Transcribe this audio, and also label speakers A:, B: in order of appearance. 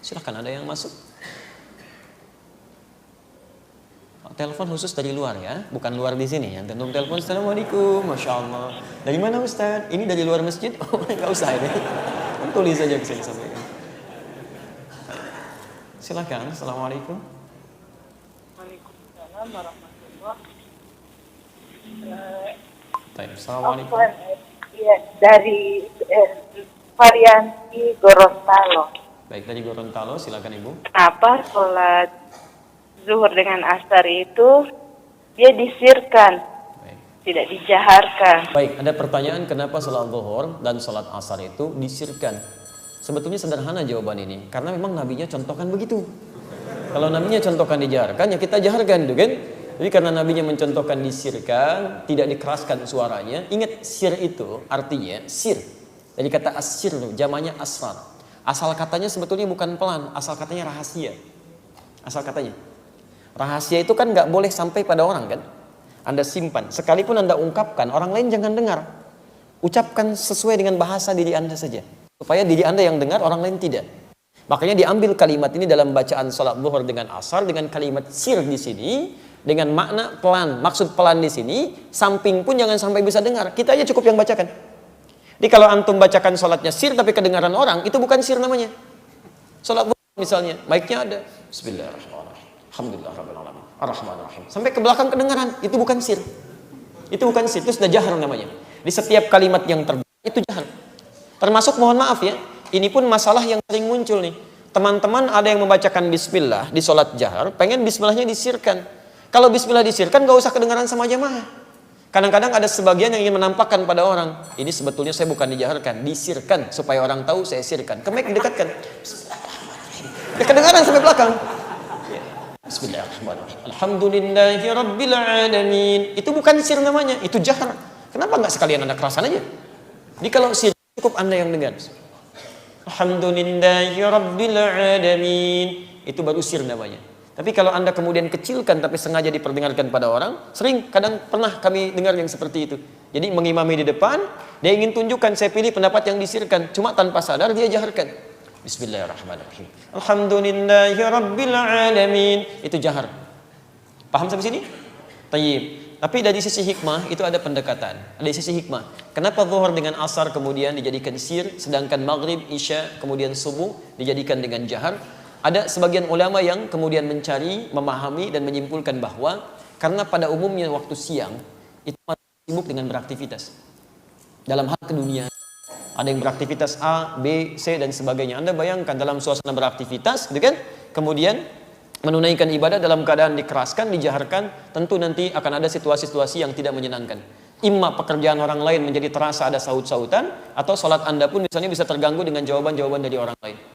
A: Silahkan, ada yang masuk. Telepon khusus dari luar ya, bukan luar di sini. Yang tentu telepon, assalamualaikum, masya Allah. Dari mana Ustaz? Ini dari luar masjid? Oh, nggak usah ini. Tulis saja bisa disampaikan. Silakan, assalamualaikum.
B: Waalaikumsalam warahmatullahi wabarakatuh.
A: Assalamualaikum.
B: Iya, dari variasi Gorontalo.
A: Baik, dari Gorontalo, silakan Ibu.
B: Kenapa sholat zuhur dengan asar itu dia disirkan,
A: Baik.
B: tidak dijaharkan?
A: Baik, ada pertanyaan kenapa sholat zuhur dan sholat asar itu disirkan? Sebetulnya sederhana jawaban ini, karena memang nabinya contohkan begitu. Kalau nabinya contohkan dijaharkan, ya kita jaharkan, gitu kan? Jadi karena nabinya mencontohkan disirkan, tidak dikeraskan suaranya. Ingat, sir itu artinya sir. Dari kata asir, jamannya asrar. Asal katanya sebetulnya bukan pelan, asal katanya rahasia. Asal katanya rahasia itu kan nggak boleh sampai pada orang kan? Anda simpan, sekalipun Anda ungkapkan, orang lain jangan dengar. Ucapkan sesuai dengan bahasa diri Anda saja, supaya diri Anda yang dengar, orang lain tidak. Makanya diambil kalimat ini dalam bacaan salat zuhur dengan asar dengan kalimat sir di sini dengan makna pelan. Maksud pelan di sini, samping pun jangan sampai bisa dengar. Kita aja cukup yang bacakan. Jadi kalau antum bacakan salatnya sir tapi kedengaran orang, itu bukan sir namanya. Salat zuhur misalnya, mic-nya ada. Bismillahirrahmanirrahim. Alhamdulillahirabbil alamin. Arrahmanirrahim. Sampai ke belakang kedengaran, itu bukan sir. Itu bukan sir, itu sudah jahar namanya. Di setiap kalimat yang terbaik itu jahar. Termasuk mohon maaf ya, ini pun masalah yang sering muncul nih. Teman-teman ada yang membacakan bismillah di sholat jahar, pengen bismillahnya disirkan. Kalau bismillah disirkan gak usah kedengaran sama jamaah. Kadang-kadang ada sebagian yang ingin menampakkan pada orang, ini sebetulnya saya bukan dijaharkan, disirkan supaya orang tahu saya sirkan. Ke mic didekatkan. Bismillahirrahmanirrahim. Ya, kedengaran sampai belakang. Bismillahirrahmanirrahim. Alhamdulillahi rabbil alamin. Itu bukan sir namanya, itu jahar. Kenapa nggak sekalian Anda kerasan aja? Jadi kalau sir cukup Anda yang dengar. Alhamdulillahi rabbil alamin. Itu baru sir namanya. Tapi kalau Anda kemudian kecilkan tapi sengaja diperdengarkan pada orang, kadang pernah kami dengar yang seperti itu. Jadi mengimami di depan, dia ingin tunjukkan saya pilih pendapat yang disirkan, cuma tanpa sadar dia jaharkan. Bismillahirrahmanirrahim. Alhamdulillahi rabbil alamin. Itu jahar. Paham sampai sini? Tayyib. Tapi dari sisi hikmah itu ada pendekatan. Dari sisi hikmah. Kenapa zuhur dengan asar kemudian dijadikan sir, sedangkan maghrib, isya, kemudian subuh dijadikan dengan jahar? Ada sebagian ulama yang kemudian mencari, memahami dan menyimpulkan bahwa karena pada umumnya waktu siang itu sibuk dengan beraktivitas dalam hal keduniaan. Ada yang beraktivitas A, B, C dan sebagainya. Anda bayangkan dalam suasana beraktivitas, gitu kan? Kemudian menunaikan ibadah dalam keadaan dikeraskan, dijaharkan, tentu nanti akan ada situasi-situasi yang tidak menyenangkan. Imma pekerjaan orang lain menjadi terasa ada saut-sautan, atau sholat Anda pun misalnya bisa terganggu dengan jawaban-jawaban dari orang lain.